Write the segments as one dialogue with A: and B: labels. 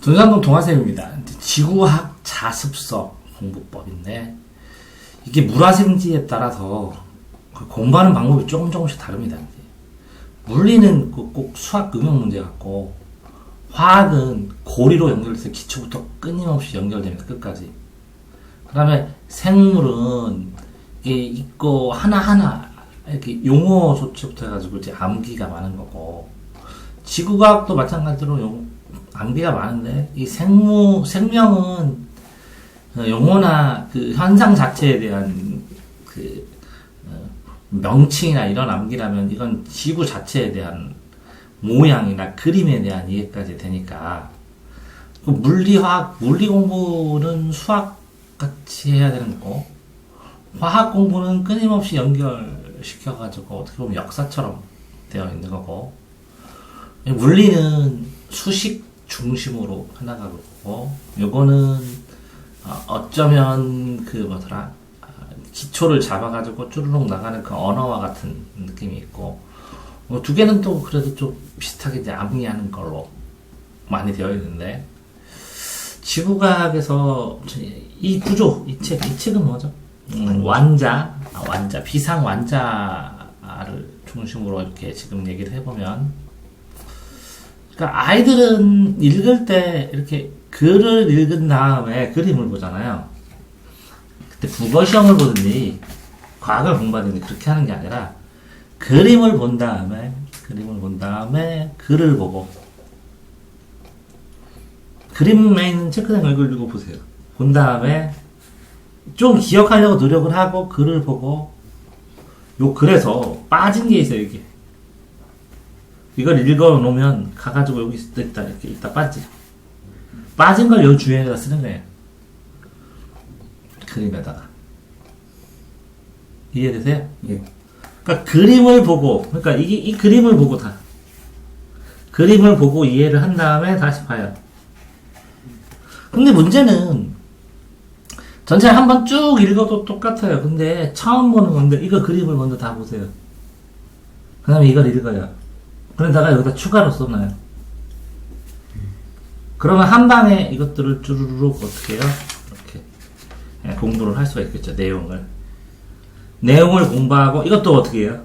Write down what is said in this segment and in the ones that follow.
A: 전산동 동화쌤입니다. 지구학 자습서 공부법인데 이게 물화생지에 따라서 공부하는 방법이 조금씩 다릅니다. 물리는 꼭 수학 응용 문제 같고 화학은 고리로 연결돼서 기초부터 끊임없이 연결됩니다. 끝까지. 그 다음에 생물은 이게 있고 하나하나 이렇게 용어 조치부터 해가지고 이제 암기가 많은 거고, 지구과학도 마찬가지로 암기가 많은데 이 생명은 용어나 그 현상 자체에 대한 그 명칭이나 이런 암기라면 이건 지구 자체에 대한 모양이나 그림에 대한 이해까지 되니까, 그 물리 공부는 수학 같이 해야 되는 거고, 화학 공부는 끊임없이 연결시켜가지고 어떻게 보면 역사처럼 되어 있는 거고, 물리는 수식 중심으로 해나가고, 요거는 어쩌면 기초를 잡아가지고 쭈르륵 나가는 그 언어와 같은 느낌이 있고, 두 개는 또 그래도 좀 비슷하게 이제 암기하는 걸로 많이 되어 있는데, 지구과학에서 이 구조, 이 책은 뭐죠? 비상 완자를 중심으로 이렇게 지금 얘기를 해보면, 그러니까 아이들은 읽을 때 이렇게 글을 읽은 다음에 그림을 보잖아요. 그때 국어 시험을 보든지 과학을 공부하든지 그렇게 하는 게 아니라 그림을 본 다음에 글을 보고, 그림에 있는 체크된 걸 읽어 보세요. 본 다음에 좀 기억하려고 노력을 하고 글을 보고, 요 글에서 빠진 게 있어요. 이걸 읽어 놓으면 가가지고 여기 있다 이렇게 있다 빠진 걸 요 주위에다 쓰는 거예요. 그림에다가. 이해되세요?
B: 예.
A: 그러니까 그림을 보고, 그러니까 이 그림을 보고 그림을 보고 이해를 한 다음에 다시 봐요. 근데 문제는 전체 한번 쭉 읽어도 똑같아요. 근데 처음 보는 건데 이거 그림을 먼저 다 보세요. 그 다음에 이걸 읽어요. 그러다가 여기다 추가로 써놔요. 그러면 한 방에 이것들을 쭈루룩 어떻게 해요? 이렇게 공부를 할 수가 있겠죠. 내용을 공부하고, 이것도 어떻게 해요?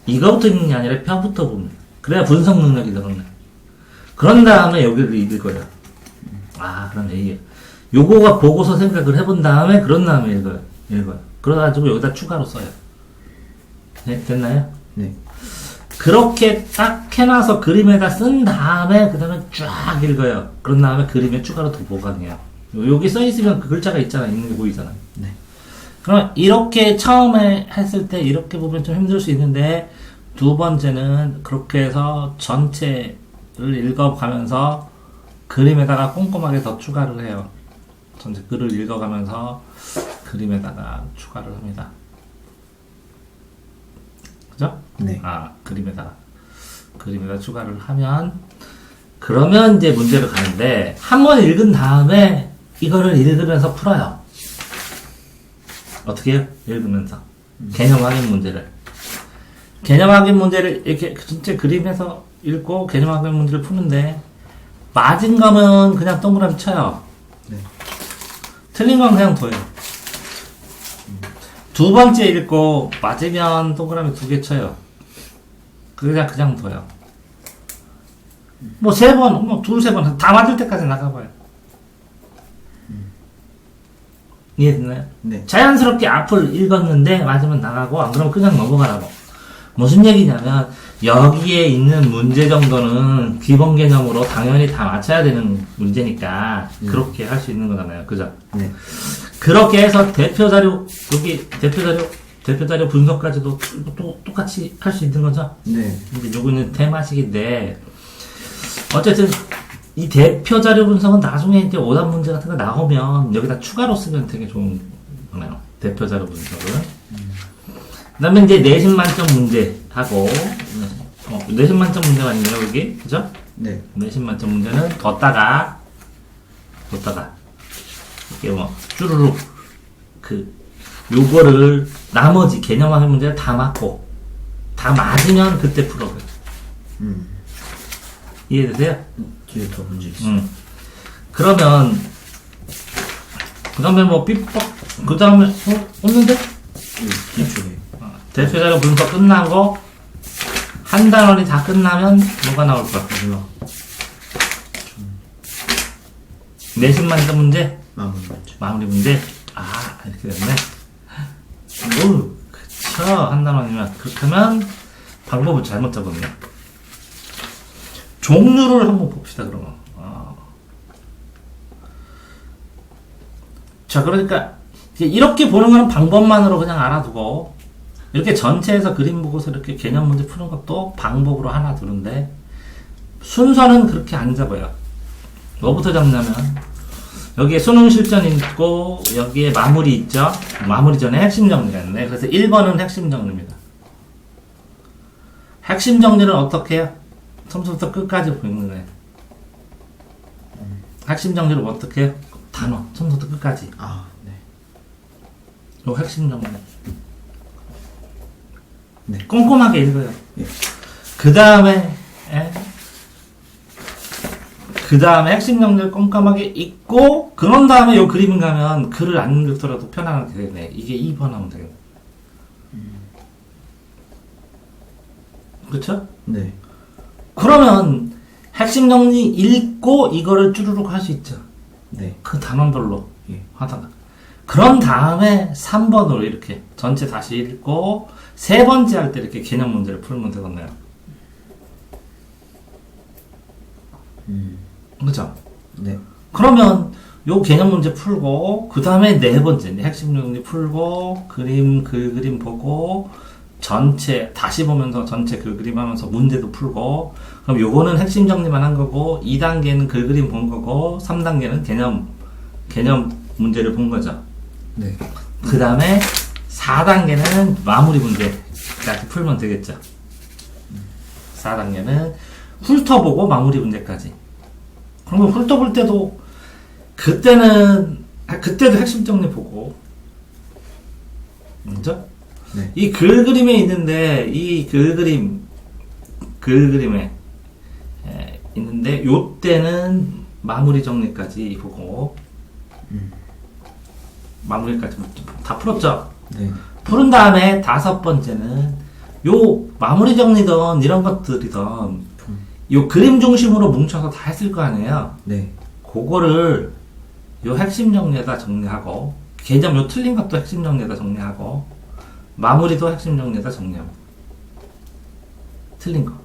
A: 이거부터 읽는 게 아니라 펴부터 봅니다. 그래야 분석 능력이 늘어나요. 그런 다음에 여기를 읽어요. 그러면 이게 요거가 보고서 생각을 해본 다음에 그런 다음에 읽어요. 그래가지고 여기다 추가로 써요. 네, 됐나요?
B: 네.
A: 그렇게 딱 해놔서 그림에다 쓴 다음에 그 다음에 쫙 읽어요. 그런 다음에 그림에 추가로 더 보강해요. 여기 써있으면 그 글자가 있잖아. 있는 게 보이잖아.
B: 네.
A: 그럼 이렇게 처음에 했을 때 이렇게 보면 좀 힘들 수 있는데, 두 번째는 그렇게 해서 전체를 읽어가면서 그림에다가 꼼꼼하게 더 추가를 해요. 전체 글을 읽어가면서 그림에다가 추가를 합니다. 그죠?
B: 네.
A: 그림에다 추가를 하면, 그러면 이제 문제를 가는데, 한 번 읽은 다음에 이거를 읽으면서 풀어요. 어떻게 해요? 읽으면서. 개념 확인 문제를 이렇게 전체 그림에서 읽고 개념 확인 문제를 푸는데, 맞은 거면 그냥 동그라미 쳐요.
B: 네.
A: 틀린 건 그냥 둬요. 두 번째 읽고 맞으면 동그라미 2개 쳐요. 그냥 둬요. 뭐 3번, 뭐 2-3번 다 맞을 때까지 나가봐요. 이해됐나요?
B: 네.
A: 자연스럽게 앞을 읽었는데 맞으면 나가고, 안 그러면 그냥 넘어가라고. 무슨 얘기냐면, 여기에 있는 문제 정도는 기본 개념으로 당연히 다 맞춰야 되는 문제니까 그렇게 할 수 있는 거잖아요. 그죠?
B: 네.
A: 그렇게 해서 대표 자료 분석까지도 또 똑같이 할 수 있는 거죠?
B: 네.
A: 근데 요거는 테마식인데, 어쨌든 이 대표 자료 분석은 나중에 이제 오답 문제 같은 거 나오면 여기다 추가로 쓰면 되게 좋은 거네요. 대표 자료 분석은. 그 다음에 이제 내신 만점 문제하고, 내신 만점 문제가 있네요, 여기. 그죠?
B: 네.
A: 내신 만점 문제는 뒀다가, 이렇게 쭈루룩, 요거를 나머지 개념화된 문제를 다 맞고, 다 맞으면 그때 풀어요. 이해되세요?
B: 뒤에 더 문제 있어요.
A: 그러면 그 다음에 뭐 삐법 그 다음에 없는데?
B: 이쪽에.
A: 대표자료 분석 끝나고 한 단원이 다 끝나면 뭐가 나올 거야? 이거. 내신 만점 문제?
B: 마무리 문제.
A: 마무리 문제? 아 이렇게 됐네. 오 그쵸. 한 단원이면 그렇게 하면 방법을 잘못 잡았네. 종류를 한번 봅시다 그러면. 자 그러니까 이렇게 보는 거는 방법만으로 그냥 알아두고 이렇게 전체에서 그림 보고서 이렇게 개념 문제 푸는 것도 방법으로 하나 두는데 순서는 그렇게 안 잡아요. 뭐부터 잡냐면 여기에 수능 실전 있고 여기에 마무리 있죠. 마무리 전에 핵심 정리가 있네. 그래서 1번은 핵심 정리입니다. 핵심 정리는 어떻게 해요? 처음부터 끝까지 보이는 애. 핵심 정리를 어떻게 해요? 단어 처음부터 끝까지.
B: 아, 네.
A: 요 핵심 정리.
B: 네.
A: 꼼꼼하게 읽어요.
B: 예.
A: 그 다음에 핵심 정리를 꼼꼼하게 읽고 그런 다음에 요 그림 가면 글을 안 읽더라도 편안하게 되네. 이게 2번 하면 되겠네. 그쵸?
B: 네.
A: 그러면 핵심 정리 읽고 이거를 쭈루룩 할 수 있죠.
B: 네.
A: 그 단원별로
B: 예.
A: 하다가 그런 다음에 3번으로 이렇게 전체 다시 읽고 세 번째 할 때 이렇게 개념 문제를 풀면 되겠네요. 그죠?
B: 네.
A: 그러면 요 개념 문제 풀고 그 다음에 네 번째 핵심 정리 풀고 그림 글 그림 보고 전체 다시 보면서 전체 글 그림 하면서 문제도 풀고 그럼 요거는 핵심 정리만 한 거고 2단계는 글 그림 본 거고 3단계는 개념 문제를 본 거죠.
B: 네.
A: 그 다음에 4단계는 마무리 문제까지 풀면 되겠죠. 4단계는 훑어보고 마무리 문제까지. 그러면 훑어볼 때도 그때도 핵심 정리 보고 그죠?
B: 네.
A: 이 글 그림에 있는데 이 글 그림에 있는데 요 때는 마무리 정리까지 보고 마무리까지 다 풀었죠?
B: 네.
A: 푸른 다음에 5번째는 요 마무리 정리든 이런 것들이든 요 그림 중심으로 뭉쳐서 다 했을 거 아니에요?
B: 네.
A: 그거를 요 핵심 정리에다 정리하고 개념 요 틀린 것도 핵심 정리에다 정리하고 마무리도 핵심 정리에다 정리하고 틀린 거.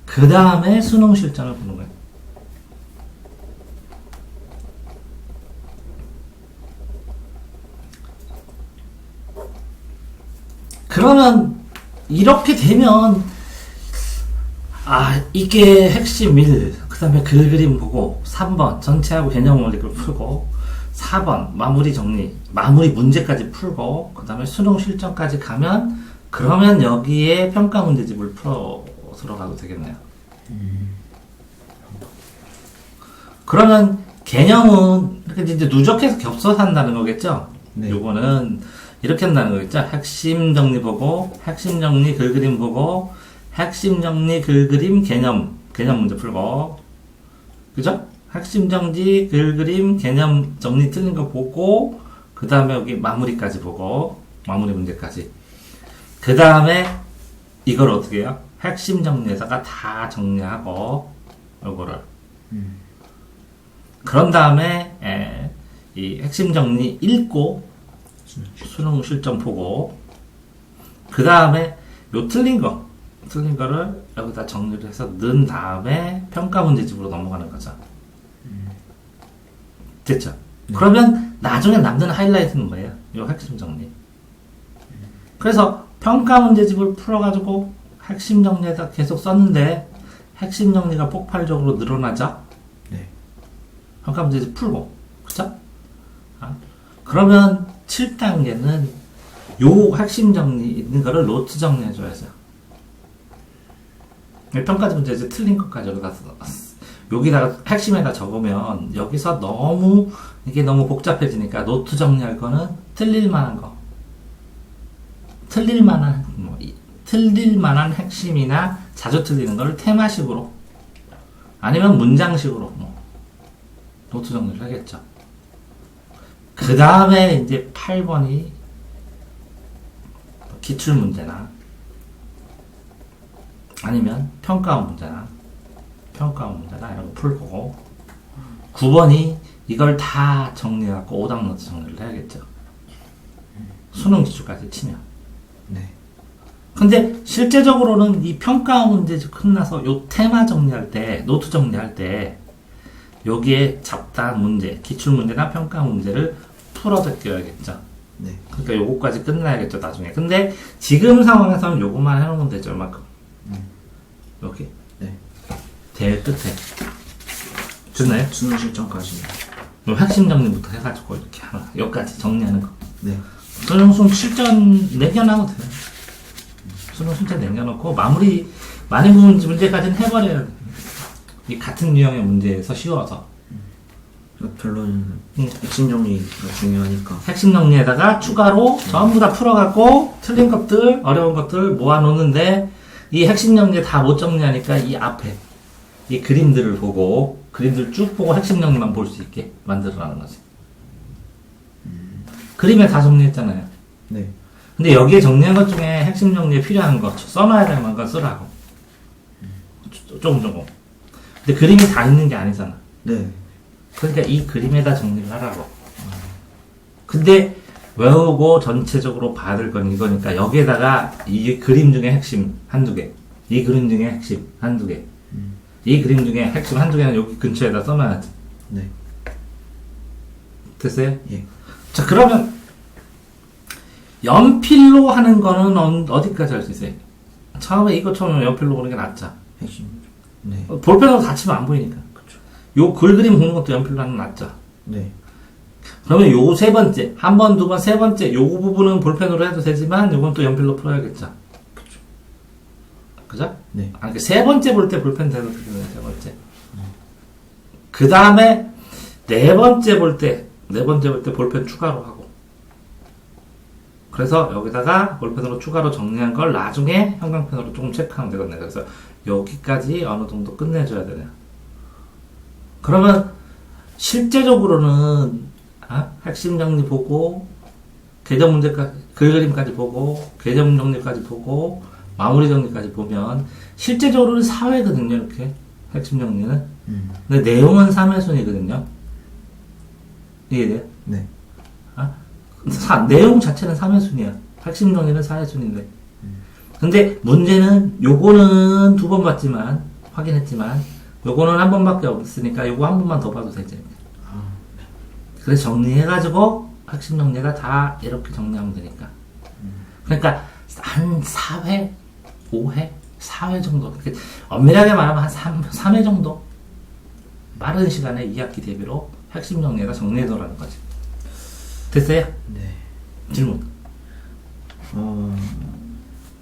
A: 그 다음에 수능 실전을 보는 거예요. 그러면 이렇게 되면 이게 핵심 1, 그 다음에 글 그림 보고 3번 전체하고 개념 원리를 풀고 4번 마무리 정리 마무리 문제까지 풀고 그 다음에 수능 실전까지 가면 그러면 여기에 평가 문제집을 풀어 들어가도 되겠네요. 그러면 개념은 이렇게 이제 누적해서 겹쳐서 한다는 거겠죠?
B: 네.
A: 요거는 이렇게 한다는 거겠죠? 핵심 정리 보고 핵심 정리 글 그림 보고 핵심 정리 글 그림 개념 문제 풀고 그죠? 핵심 정리 글 그림 개념 정리 틀린 거 보고 그 다음에 여기 마무리까지 보고 마무리 문제까지 그 다음에 이걸 어떻게 해요? 핵심 정리에다가 다 정리하고 요거를 그런 다음에 이 핵심 정리 읽고 수능 실전 보고 그 다음에 요 틀린 거를 여기다 정리를 해서 넣은 다음에 평가 문제집으로 넘어가는 거죠. 됐죠? 그러면 나중에 남는 하이라이트는 뭐예요? 요 핵심 정리. 그래서 평가 문제집을 풀어가지고 핵심 정리에다 계속 썼는데 핵심 정리가 폭발적으로 늘어나죠?
B: 네.
A: 평가 문제집 풀고 그죠? 그러면 7단계는 요 핵심 정리 있는 거를 노트 정리해줘야죠. 평가지 문제 이제 틀린 것까지 여기다 여기다가 핵심에다 적으면 여기서 이게 너무 복잡해지니까 노트 정리할 거는 틀릴 만한 핵심이나 자주 틀리는 거를 테마식으로 아니면 문장식으로 뭐 노트 정리를 하겠죠. 그 다음에 이제 8번이 기출 문제나 아니면 평가원 문제나 이런 거 풀 거고 9번이 이걸 다 정리해갖고 오답 노트 정리를 해야겠죠. 수능 기출까지 치면.
B: 네.
A: 근데 실제적으로는 이 평가 문제 끝나서 요 테마 정리할 때, 노트 정리할 때 여기에 잡다한 문제, 기출 문제나 평가 문제를 풀어 제껴야겠죠.
B: 네.
A: 그러니까 요거까지 끝나야겠죠, 나중에. 근데 지금 상황에서는 요것만 해놓으면 되죠, 얼마큼. 여기.
B: 네.
A: 대회 끝에. 됐나요?
B: 수능 실전까지.
A: 요 핵심 정리부터 해가지고 이렇게 하나, 여기까지 정리하는 거.
B: 네.
A: 수능 실전 내겨놔도 돼요. 수능 실전 내겨놓고 마무리 많은 문제까지는 해버려야 돼. 이 같은 유형의 문제에서 쉬워서
B: 결론은 핵심 정리가 중요하니까.
A: 핵심 정리에다가 추가로 전부 다 풀어갖고 틀린 것들, 어려운 것들 모아놓는데 이 핵심 정리 다 못 정리하니까 이 앞에 이 그림들을 보고 그림들 쭉 보고 핵심 정리만 볼 수 있게 만들어라는 거지. 그림에 다 정리했잖아요.
B: 네.
A: 근데 여기에 정리한 것 중에 핵심 정리에 필요한 거 써놔야 될 만큼 쓰라고. 조금. 근데 그림이 다 있는 게 아니잖아.
B: 네.
A: 그러니까 이 그림에다 정리를 하라고. 근데 외우고 전체적으로 봐야 될 건 이거니까 여기에다가 이 그림 중에 핵심 한두 개, 이 그림 중에 핵심 한두 개, 이 그림 중에 핵심 한두 개는 여기 근처에다 써놔야지.
B: 네.
A: 됐어요?
B: 예.
A: 자, 그러면 연필로 하는 거는 어디까지 할 수 있어요? 처음에 이것처럼 연필로 보는 게 낫죠.
B: 핵심. 네.
A: 볼펜으로 다치면 안 보이니까.
B: 그쵸.
A: 요 글 그림 보는 것도 연필로 하는 게 낫죠.
B: 네.
A: 그러면 요 세 번째, 한 번, 두 번, 세 번째, 요 부분은 볼펜으로 해도 되지만, 요건 또 연필로 풀어야겠죠.
B: 그쵸.
A: 그죠?
B: 네.
A: 아니, 세 번째 볼 때 볼펜 대도 되겠네, 세 번째. 그 다음에, 네 번째 볼 때 볼펜 추가로 하고. 그래서 여기다가 볼펜으로 추가로 정리한 걸 나중에 형광펜으로 조금 체크하면 되겠네. 그래서 여기까지 어느 정도 끝내줘야 되네요. 그러면, 실제적으로는 핵심 정리 보고 개정 문제까지 글 그림까지 보고 개정 정리까지 보고 마무리 정리까지 보면 실제적으로는 4회거든요. 이렇게 핵심 정리는. 근데 내용은 3회순이거든요. 이해돼요?
B: 네.
A: 내용 자체는 3회순이야. 핵심 정리는 4회순인데. 근데 문제는 요거는 두 번 봤지만 확인했지만 요거는 한 번밖에 없으니까 요거 한 번만 더 봐도 되지. 그래서 정리해가지고 핵심 정리가 다 이렇게 정리하면 되니까. 그러니까 한 4회, 5회, 4회 정도. 엄밀하게 말하면 한 3회 정도. 빠른 시간에 2학기 대비로 핵심 정리가 정리해둬라는 거지. 됐어요?
B: 네.
A: 질문.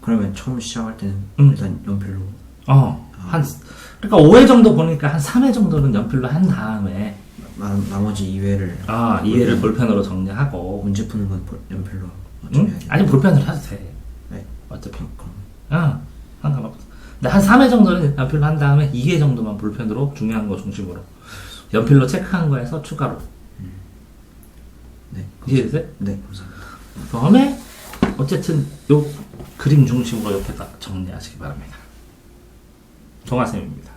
B: 그러면 처음 시작할 때는 일단 연필로.
A: 그러니까 5회 정도 보니까 한 3회 정도는 연필로 한 다음에
B: 나머지 2회를
A: 2회를 볼펜으로 정리하고
B: 문제 푸는 건 연필로
A: 응? 아니 볼펜으로 해도 돼.
B: 네.
A: 어차피
B: 그럼.
A: 상관없어. 근데 한 3회 정도는 연필로 한 다음에 2회 정도만 볼펜으로 중요한 거 중심으로 연필로 체크한 거에서 추가로.
B: 네.
A: 이해되세요?
B: 네, 감사합니다.
A: 그다음에 어쨌든 요 그림 중심으로 옆에다 정리하시기 바랍니다. 종아쌤입니다.